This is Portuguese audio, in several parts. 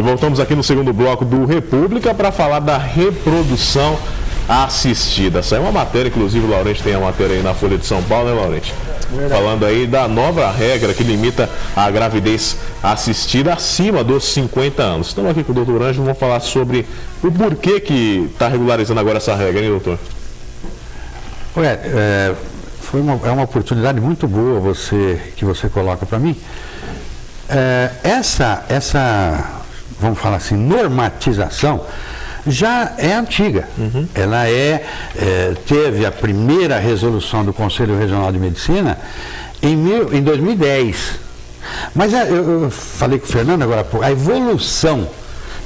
E voltamos aqui no segundo bloco do República para falar da reprodução assistida. Saiu uma matéria, inclusive o Laurente tem a matéria aí na Folha de São Paulo, né, Laurente? Verdade. Falando aí da nova regra que limita a gravidez assistida acima dos 50 anos. Estamos aqui com o doutor Ângelo, vamos falar sobre o porquê que está regularizando agora essa regra, hein, doutor? É uma oportunidade muito boa que você coloca para mim. Vamos falar assim, normatização já é antiga. Ela teve a primeira resolução do Conselho Regional de Medicina em 2010. Mas eu falei com o Fernando agora, a evolução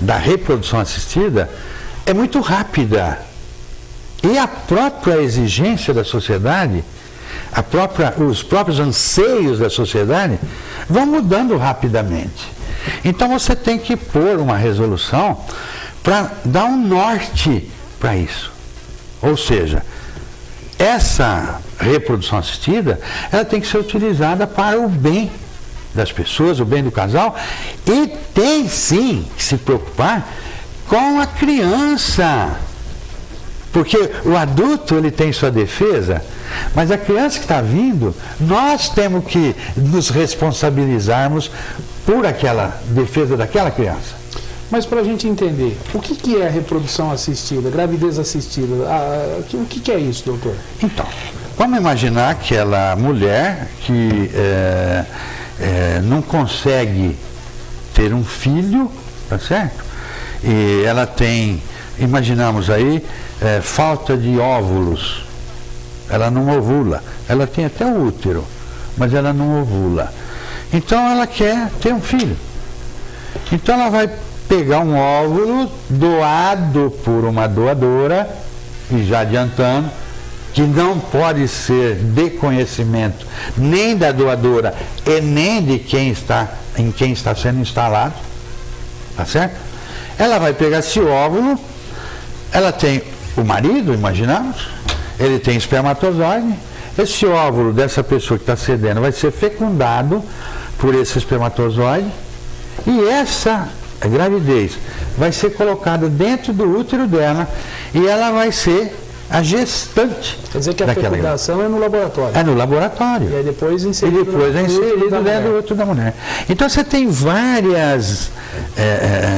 da reprodução assistida é muito rápida. E a própria exigência da sociedade, os próprios anseios da sociedade vão mudando rapidamente. Então você tem que pôr uma resolução para dar um norte para isso. Ou seja, essa reprodução assistida, ela tem que ser utilizada para o bem das pessoas, o bem do casal, e tem sim que se preocupar com a criança. Porque o adulto, ele tem sua defesa, mas a criança que está vindo, nós temos que nos responsabilizarmos por aquela defesa daquela criança. Mas para a gente entender, o que é a reprodução assistida, gravidez assistida? O que é isso, doutor? Então, vamos imaginar aquela mulher que não consegue ter um filho, tá certo? E ela tem, imaginamos aí, falta de óvulos. Ela não ovula. Ela tem até o útero, mas ela não ovula. Então ela quer ter um filho. Então ela vai pegar um óvulo doado por uma doadora, e já adiantando, que não pode ser de conhecimento nem da doadora e nem de em quem está sendo instalado, tá certo? Ela vai pegar esse óvulo, ela tem o marido, imaginamos, ele tem espermatozoide, esse óvulo dessa pessoa que está cedendo vai ser fecundado por esse espermatozoide, e essa gravidez vai ser colocada dentro do útero dela, e ela vai ser a gestante. Quer dizer que a fecundação é no laboratório. É no laboratório. E aí depois é inserido dentro do útero da mulher. Então você tem várias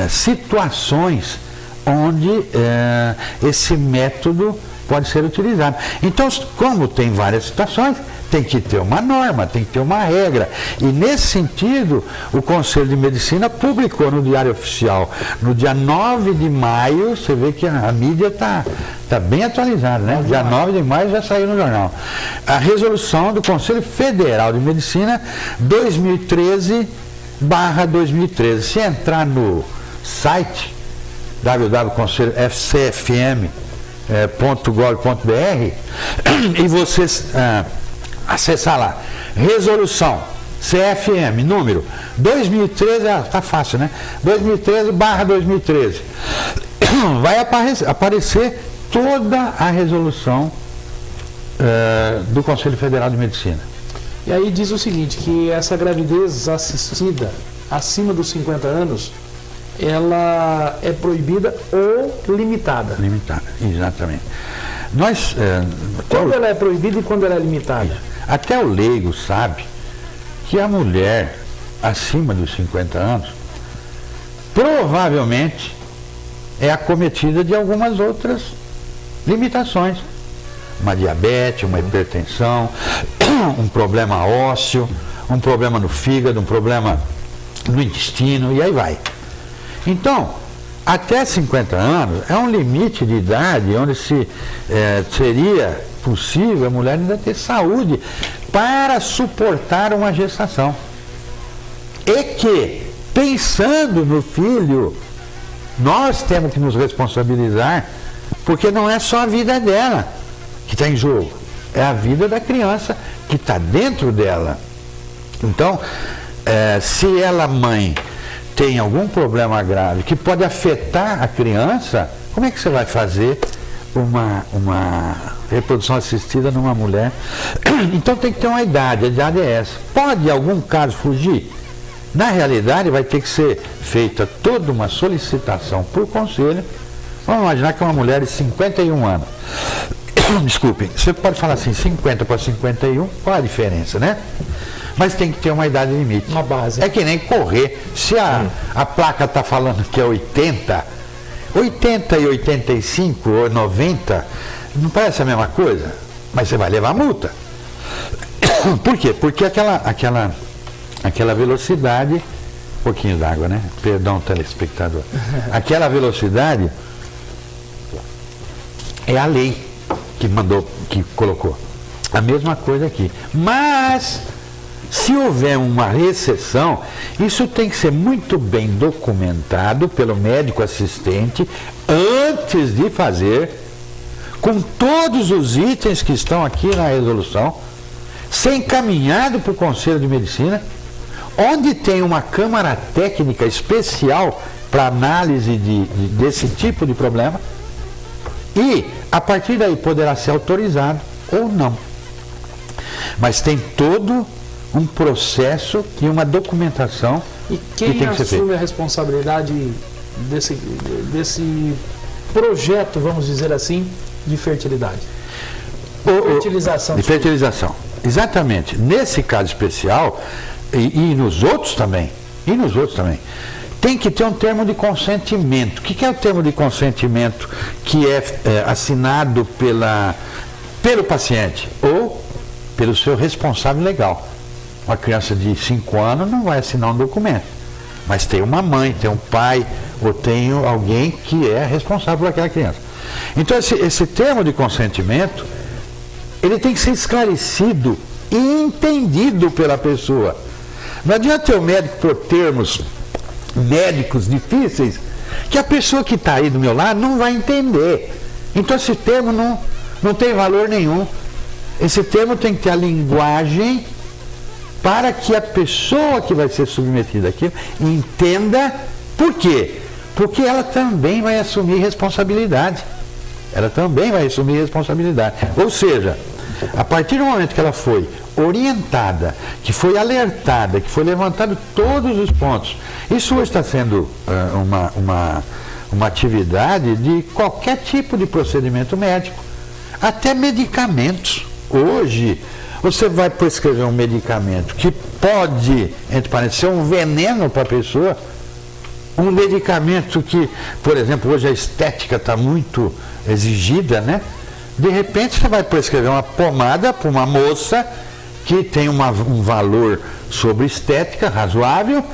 situações onde esse método pode ser utilizado. Então, como tem várias situações, tem que ter uma norma, tem que ter uma regra. E nesse sentido, o Conselho de Medicina publicou no Diário Oficial, no dia 9 de maio, você vê que a mídia está bem atualizada, né? Dia 9 de maio já saiu no jornal. A resolução do Conselho Federal de Medicina 2013/2013. Se entrar no site www.conselhofcfm.gov.br e vocês acessar lá, resolução CFM, número 2013, tá fácil, né? 2013/2013. Vai aparecer toda a resolução do Conselho Federal de Medicina. E aí diz o seguinte, que essa gravidez assistida acima dos 50 anos, ela é proibida ou limitada? Limitada, exatamente. Quando ela é proibida e quando ela é limitada? Até o leigo sabe que a mulher acima dos 50 anos provavelmente é acometida de algumas outras limitações. Uma diabetes, uma hipertensão, um problema ósseo, um problema no fígado, um problema no intestino, e aí vai. Então, até 50 anos é um limite de idade onde seria possível a mulher ainda ter saúde para suportar uma gestação. E que, pensando no filho, nós temos que nos responsabilizar, porque não é só a vida dela que está em jogo, é a vida da criança que está dentro dela. Então, se ela, mãe, tem algum problema grave que pode afetar a criança, como é que você vai fazer uma reprodução assistida numa mulher? Então tem que ter uma idade, a idade é essa. Pode em algum caso fugir? Na realidade, vai ter que ser feita toda uma solicitação por conselho. Vamos imaginar que é uma mulher de 51 anos. Desculpem, você pode falar assim, 50 para 51, qual a diferença, né? Mas tem que ter uma idade limite. Uma base. É que nem correr. Se a placa está falando que é 80 e 85 ou 90, não parece a mesma coisa? Mas você vai levar multa. Por quê? Porque aquela velocidade, um pouquinho d'água, né? Perdão, telespectador. Aquela velocidade é a lei que colocou. A mesma coisa aqui. Mas, se houver uma recessão, isso tem que ser muito bem documentado pelo médico assistente antes de fazer, com todos os itens que estão aqui na resolução, ser encaminhado para o Conselho de Medicina, onde tem uma câmara técnica especial para análise desse tipo de problema, e a partir daí poderá ser autorizado ou não. Mas tem todo um processo e uma documentação E que quem tem que ser feita. assume a responsabilidade desse projeto, vamos dizer assim, de fertilidade? Fertilização. De fertilização. Exatamente. Nesse caso especial, e nos outros também, tem que ter um termo de consentimento. O que é o termo de consentimento que é assinado pelo paciente ou pelo seu responsável legal? Uma criança de 5 anos não vai assinar um documento, mas tem uma mãe, tem um pai, ou tem alguém que é responsável por aquela criança. Então esse termo de consentimento, ele tem que ser esclarecido e entendido pela pessoa. Não adianta o médico por termos médicos difíceis que a pessoa que está aí do meu lado não vai entender. Então esse termo não tem valor nenhum. Esse termo tem que ter a linguagem para que a pessoa que vai ser submetida àquilo entenda. Por quê? Porque ela também vai assumir responsabilidade. Ou seja, a partir do momento que ela foi orientada, que foi alertada, que foi levantado todos os pontos, isso hoje está sendo uma atividade de qualquer tipo de procedimento médico, até medicamentos. Hoje, você vai prescrever um medicamento que pode, entre parênteses, ser um veneno para a pessoa, um medicamento que, por exemplo, hoje a estética está muito exigida, né? De repente você vai prescrever uma pomada para uma moça que tem um valor sobre estética razoável,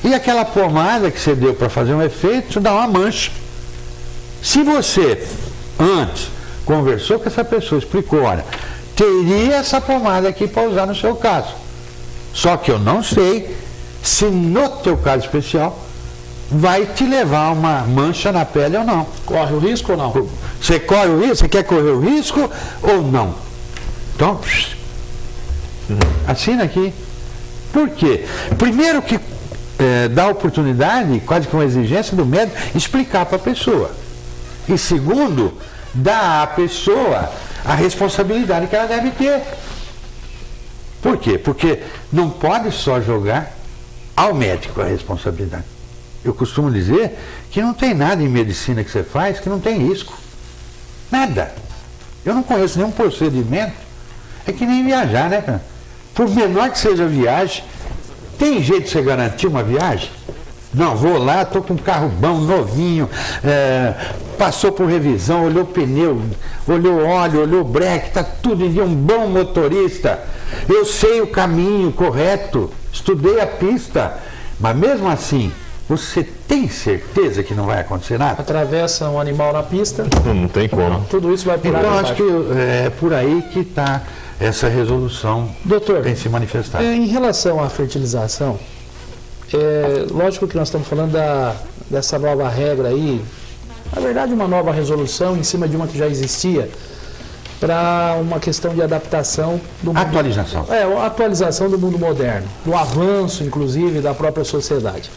e aquela pomada que você deu para fazer um efeito dá uma mancha. Se você antes conversou com essa pessoa, explicou, olha, teria essa pomada aqui para usar no seu caso, só que eu não sei se no teu caso especial vai te levar uma mancha na pele ou não. Corre o risco ou não? Você corre o risco? Você quer correr o risco ou não? Então, assina aqui. Por quê? Primeiro que dá oportunidade, quase que uma exigência do médico, explicar para a pessoa. E segundo, dá à pessoa a responsabilidade que ela deve ter. Por quê? Porque não pode só jogar ao médico a responsabilidade. Eu costumo dizer que não tem nada em medicina que você faz que não tem risco. Nada. Eu não conheço nenhum procedimento. É que nem viajar, né, cara? Por menor que seja a viagem, tem jeito de você garantir uma viagem? Não, vou lá, estou com um carro bom, novinho, passou por revisão, olhou pneu, olhou óleo, olhou breque, está tudo em dia, um bom motorista. Eu sei o caminho correto, estudei a pista, mas mesmo assim, você tem certeza que não vai acontecer nada? Atravessa um animal na pista. Não tem como. Tudo isso vai por água Então, abaixo. acho que é por aí que está essa resolução. Doutor, tem se manifestado. Em relação à fertilização, lógico que nós estamos falando dessa nova regra aí, na verdade uma nova resolução em cima de uma que já existia, para uma questão de adaptação do mundo. Atualização. A atualização do mundo moderno, do avanço, inclusive, da própria sociedade.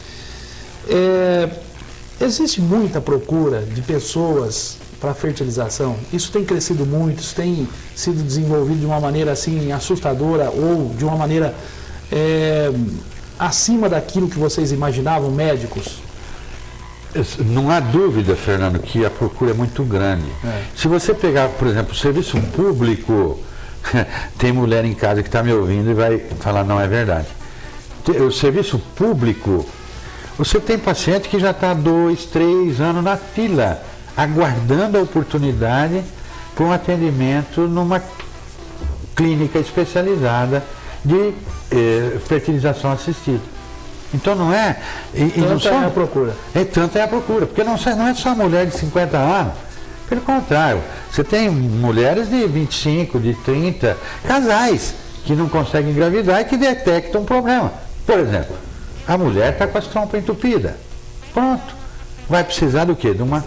Existe muita procura de pessoas para fertilização. Isso tem crescido muito, isso tem sido desenvolvido de uma maneira assim assustadora ou de uma maneira acima daquilo que vocês imaginavam, médicos? Não há dúvida, Fernando, que a procura é muito grande. Se você pegar, por exemplo, o serviço público, tem mulher em casa que está me ouvindo e vai falar, não é verdade. O serviço público, você tem paciente que já está 2, 3 anos na fila, aguardando a oportunidade para um atendimento numa clínica especializada de fertilização assistida. Então não é... Tanta é a procura. Tanta é a procura, porque não é só mulher de 50 anos. Pelo contrário, você tem mulheres de 25, de 30, casais que não conseguem engravidar e que detectam um problema. Por exemplo, a mulher está com as trompas entupidas. Pronto. Vai precisar do quê? De uma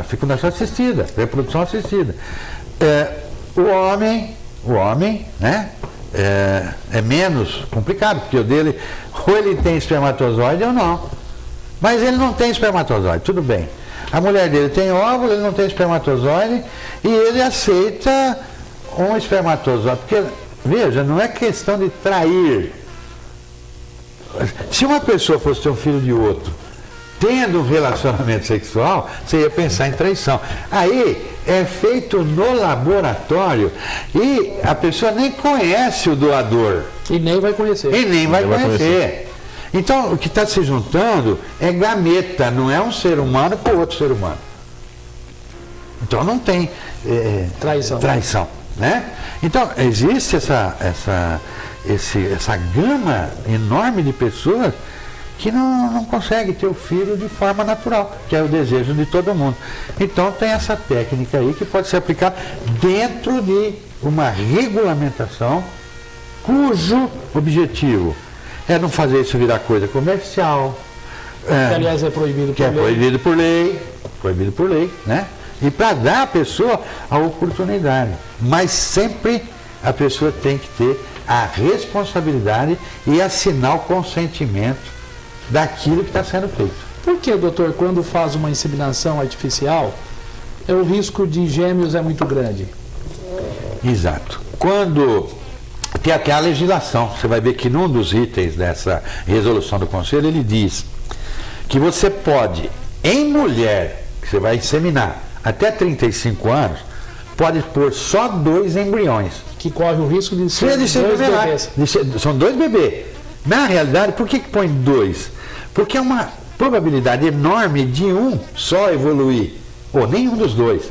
fecundação assistida, reprodução assistida. O homem, né? É menos complicado, porque o dele, ou ele tem espermatozoide ou não. Mas ele não tem espermatozoide, tudo bem. A mulher dele tem óvulo, ele não tem espermatozoide e ele aceita um espermatozoide. Porque, veja, não é questão de trair. Se uma pessoa fosse ter um filho de outro, tendo um relacionamento sexual, você ia pensar em traição. Aí é feito no laboratório e a pessoa nem conhece o doador. E nem vai conhecer. Então, o que está se juntando é gameta, não é um ser humano com outro ser humano. Então, não tem traição, né? Então, existe essa gama enorme de pessoas que não consegue ter o filho de forma natural, que é o desejo de todo mundo. Então tem essa técnica aí que pode ser aplicada dentro de uma regulamentação cujo objetivo é não fazer isso virar coisa comercial. Que aliás é proibido por lei. Proibido por lei, né? E para dar à pessoa a oportunidade. Mas sempre a pessoa tem que ter a responsabilidade e assinar o consentimento daquilo que está sendo feito. Por que, doutor, quando faz uma inseminação artificial, o risco de gêmeos é muito grande? Exato. Quando tem até a legislação, você vai ver que num dos itens dessa resolução do Conselho, ele diz que você pode, em mulher, que você vai inseminar até 35 anos, pode pôr só 2 embriões. Que corre o risco de ser dois bebês. São 2 bebês. Na realidade, por que põe 2? Porque é uma probabilidade enorme de um só evoluir, ou nenhum dos dois.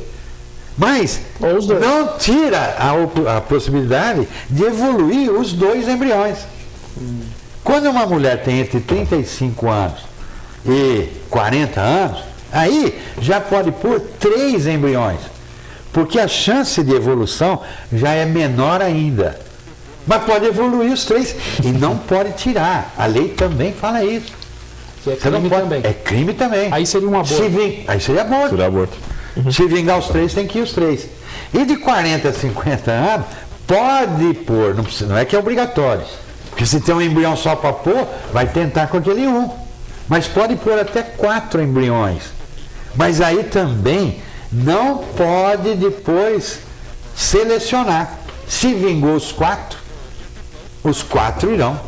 Mas não tira a possibilidade de evoluir os 2 embriões. Quando uma mulher tem entre 35 anos e 40 anos, aí já pode pôr 3 embriões, porque a chance de evolução já é menor ainda. Mas pode evoluir os 3 e não pode tirar. A lei também fala isso. Que é crime também. É crime também. Aí seria um aborto. Aí seria aborto. Seria aborto. Se vingar os 3, tem que ir os 3. E de 40 a 50 anos, pode pôr, não é que é obrigatório. Porque se tem um embrião só para pôr, vai tentar com aquele 1. Mas pode pôr até 4 embriões. Mas aí também não pode depois selecionar. Se vingou os 4 irão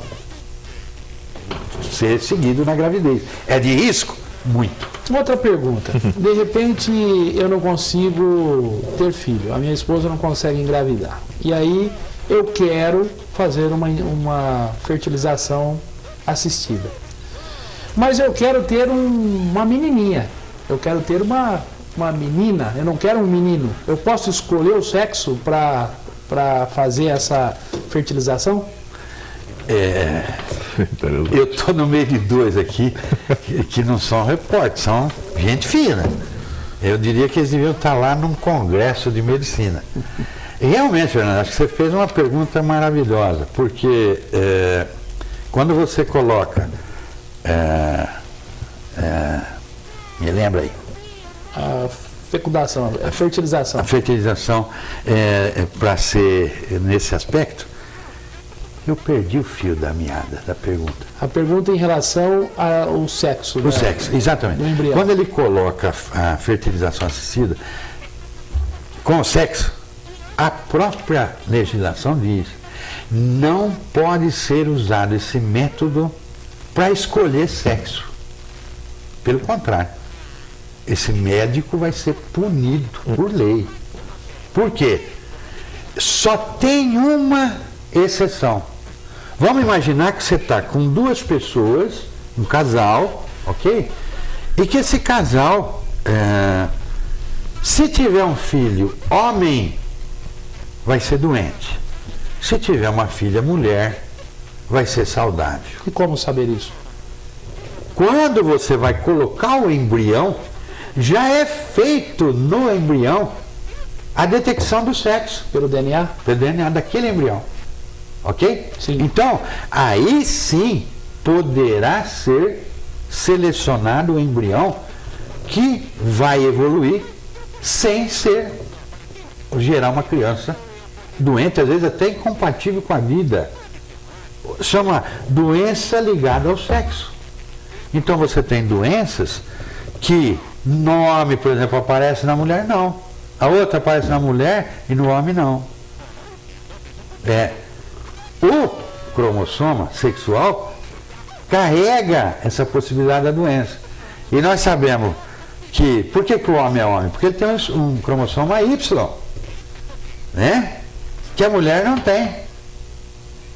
ser seguidos na gravidez. É de risco? Muito. Outra pergunta. De repente eu não consigo ter filho, a minha esposa não consegue engravidar. E aí eu quero fazer uma fertilização assistida. Mas eu quero ter uma menininha. Eu quero ter uma menina. Eu não quero um menino. Eu posso escolher o sexo para fazer essa fertilização? Eu estou no meio de 2 aqui que não são repórteres, são gente fina. Eu diria que eles deviam estar lá num congresso de medicina. E realmente, Fernando, acho que você fez uma pergunta maravilhosa, porque quando você coloca, me lembra aí. A fecundação, a fertilização. A fertilização para ser nesse aspecto. Eu perdi o fio da meada da pergunta. A pergunta em relação ao sexo. O sexo, exatamente. Do embrião. Quando ele coloca a fertilização assistida com o sexo, a própria legislação diz não pode ser usado esse método para escolher sexo. Pelo contrário, esse médico vai ser punido por lei. Por quê? Só tem uma exceção. Vamos imaginar que você está com duas pessoas, um casal, ok? E que esse casal, se tiver um filho homem, vai ser doente. Se tiver uma filha mulher, vai ser saudável. E como saber isso? Quando você vai colocar o embrião, já é feito no embrião a detecção do sexo. Pelo DNA? Pelo DNA daquele embrião. Ok? Sim. Então, aí sim poderá ser selecionado o embrião que vai evoluir sem gerar uma criança doente, às vezes até incompatível com a vida. Chama doença ligada ao sexo. Então você tem doenças que nome, por exemplo, aparece na mulher, não. A outra aparece na mulher e no homem não. O cromossoma sexual carrega essa possibilidade da doença. E nós sabemos que, por que o homem é homem? Porque ele tem um cromossoma Y, né? Que a mulher não tem.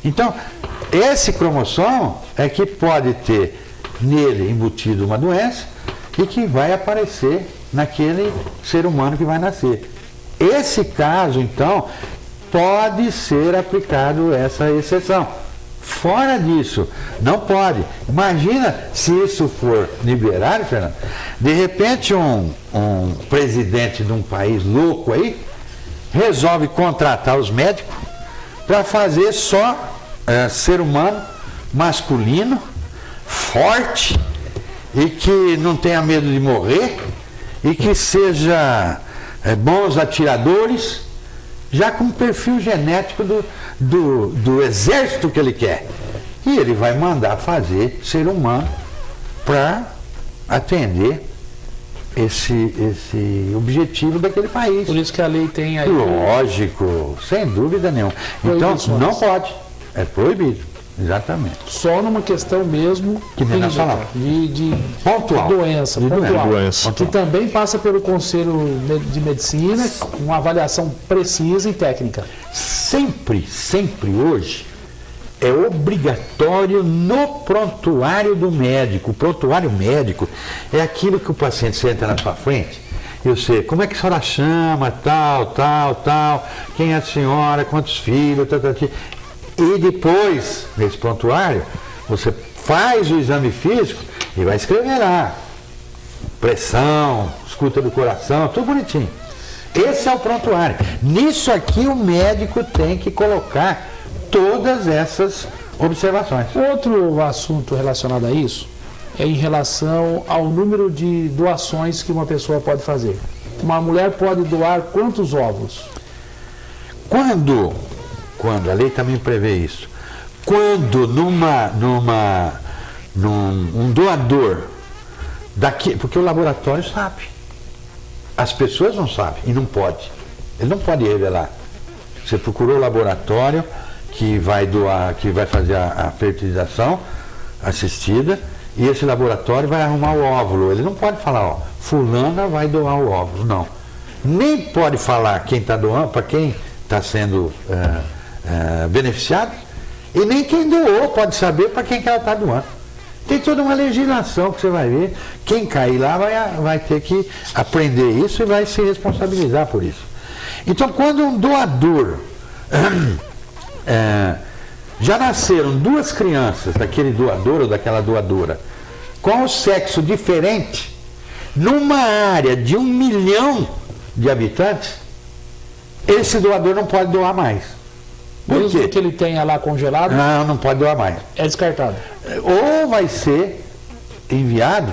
Então, esse cromossomo é que pode ter nele embutido uma doença e que vai aparecer naquele ser humano que vai nascer. Esse caso, então, pode ser aplicado essa exceção. Fora disso, não pode. Imagina se isso for liberado, Fernando. De repente, um presidente de um país louco aí resolve contratar os médicos para fazer só ser humano masculino, forte e que não tenha medo de morrer e que seja bons atiradores, já com o perfil genético do exército que ele quer. E ele vai mandar fazer ser humano para atender esse objetivo daquele país. Por isso que a lei tem aí. Lógico, sem dúvida nenhuma. Então, não pode. É proibido. Exatamente. Só numa questão mesmo que nem nós falamos. De pontual. Doença, de pontual. Doença. Que também passa pelo Conselho de Medicina, uma avaliação precisa e técnica. Sempre hoje, é obrigatório no prontuário do médico. O prontuário médico é aquilo que o paciente senta na sua frente. Eu sei, como é que a senhora chama, tal, quem é a senhora, quantos filhos, tal. E depois, nesse prontuário, você faz o exame físico e vai escrever lá. Pressão, escuta do coração, tudo bonitinho. Esse é o prontuário. Nisso aqui o médico tem que colocar todas essas observações. Outro assunto relacionado a isso é em relação ao número de doações que uma pessoa pode fazer. Uma mulher pode doar quantos óvulos? Quando a lei também prevê isso, quando um doador daqui, porque o laboratório sabe, as pessoas não sabem e não pode, ele não pode revelar. Você procurou o laboratório que vai doar, que vai fazer a fertilização assistida, e esse laboratório vai arrumar o óvulo. Ele não pode falar, fulana vai doar o óvulo, não. Nem pode falar quem está doando, para quem está sendo beneficiado, e nem quem doou pode saber para quem que ela está doando. Tem toda uma legislação que você vai ver. Quem cair lá vai ter que aprender isso e vai se responsabilizar por isso. Então, quando um doador já nasceram duas crianças daquele doador ou daquela doadora com o sexo diferente numa área de 1 milhão de habitantes, esse doador não pode doar mais. Por quê? Mesmo que ele tenha lá congelado? Não pode doar mais. É descartado. Ou vai ser enviado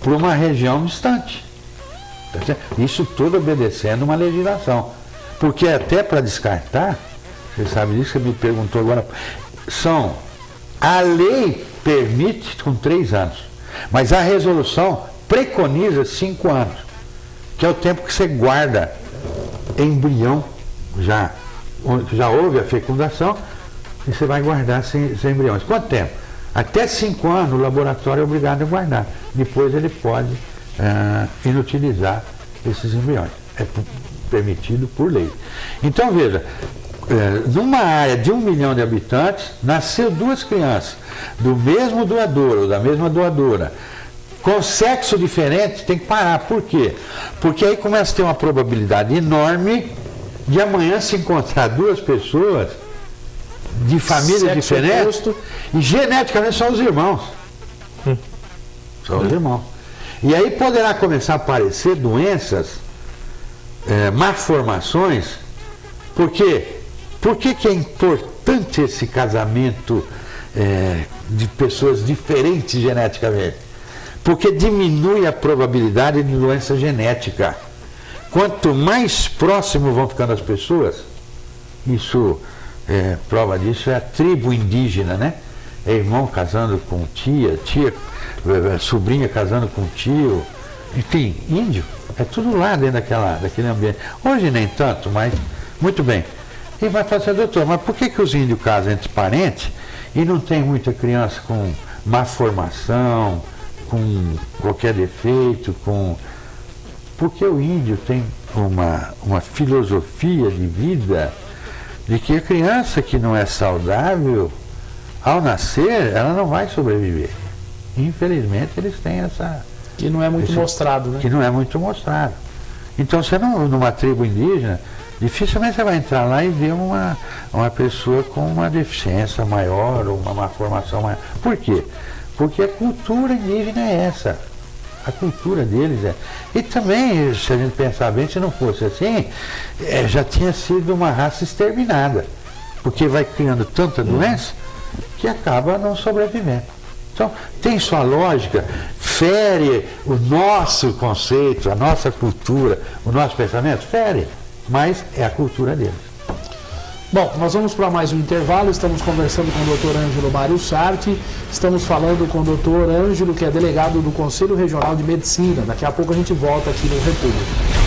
para uma região distante. Isso tudo obedecendo uma legislação. Porque até para descartar, você sabe disso, você me perguntou agora, a lei permite com 3 anos, mas a resolução preconiza 5 anos, que é o tempo que você guarda embrião, já houve a fecundação, e você vai guardar esses embriões. Quanto tempo? Até 5 anos o laboratório é obrigado a guardar. Depois ele pode inutilizar esses embriões. É permitido por lei. Então veja, numa área de 1 milhão de habitantes, nasceu 2 crianças do mesmo doador ou da mesma doadora, com sexo diferente, tem que parar. Por quê? Porque aí começa a ter uma probabilidade enorme de amanhã se encontrar 2 pessoas de famílias diferentes oposto. E geneticamente são os irmãos. São os irmãos. E aí poderá começar a aparecer doenças, malformações. Por quê? Por que é importante esse casamento de pessoas diferentes geneticamente? Porque diminui a probabilidade de doença genética. Quanto mais próximo vão ficando as pessoas, isso, prova disso é a tribo indígena, né? É irmão casando com tia, sobrinha casando com tio, enfim, índio. É tudo lá dentro daquele ambiente. Hoje nem tanto, mas muito bem. E vai falar assim, doutor, mas por que os índios casam entre parentes e não tem muita criança com má formação, com qualquer defeito, porque o índio tem uma filosofia de vida de que a criança que não é saudável, ao nascer, ela não vai sobreviver. Infelizmente, eles têm essa... Que não é muito mostrado, né? Que não é muito mostrado. Então, você numa tribo indígena, dificilmente você vai entrar lá e ver uma pessoa com uma deficiência maior ou uma malformação maior. Por quê? Porque a cultura indígena é essa. A cultura deles é. E também, se a gente pensar bem, se não fosse assim, já tinha sido uma raça exterminada. Porque vai criando tanta doença que acaba não sobrevivendo. Então, tem sua lógica, fere o nosso conceito, a nossa cultura, o nosso pensamento, fere, mas é a cultura deles. Bom, nós vamos para mais um intervalo, estamos conversando com o Dr. Ângelo Mário Sarti, estamos falando com o Dr. Ângelo, que é delegado do Conselho Regional de Medicina. Daqui a pouco a gente volta aqui no República.